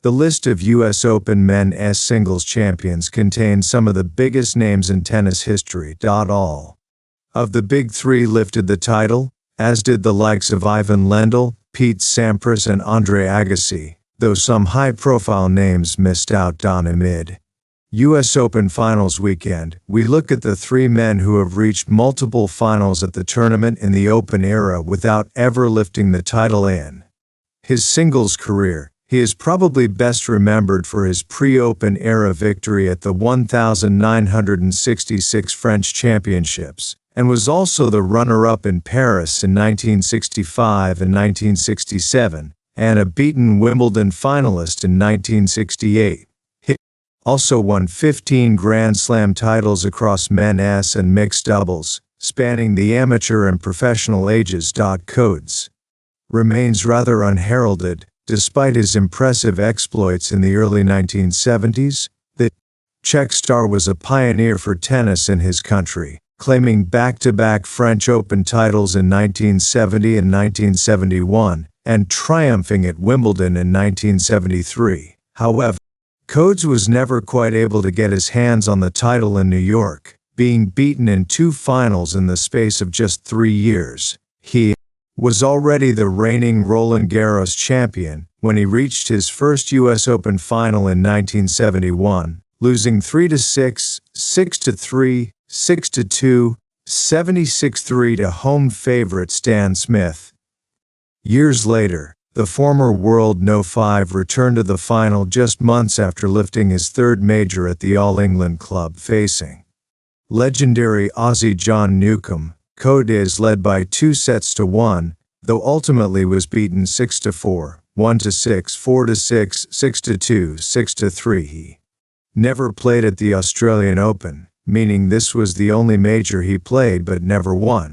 The list of U.S. Open men's singles champions contains some of the biggest names in tennis history. All of the big three lifted the title, as did the likes of Ivan Lendl, Pete Sampras and Andre Agassi, though some high-profile names missed out. Amid U.S. Open Finals weekend, we look at the three men who have reached multiple finals at the tournament in the Open era without ever lifting the title. In his singles career, he is probably best remembered for his pre-Open era victory at the 1966 French Championships, and was also the runner-up in Paris in 1965 and 1967, and a beaten Wimbledon finalist in 1968. He also won 15 Grand Slam titles across men's and mixed doubles, spanning the amateur and professional ages. Codes remains rather unheralded, despite his impressive exploits in the early 1970s. The Czech star was a pioneer for tennis in his country, claiming back-to-back French Open titles in 1970 and 1971, and triumphing at Wimbledon in 1973. However, Codes was never quite able to get his hands on the title in New York, being beaten in 2 finals in the space of just 3 years. He was already the reigning Roland Garros champion when he reached his first U.S. Open final in 1971, losing 3-6, 6-3, 6-2, 76-3 to home favorite Stan Smith. Years later, the former World No. 5 returned to the final just months after lifting his third major at the All England club, facing legendary Aussie John Newcombe. Codes led by 2-1, though ultimately was beaten 6-4, 1-6, 4-6, 6-2, 6-3. He never played at the Australian Open, meaning this was the only major he played but never won.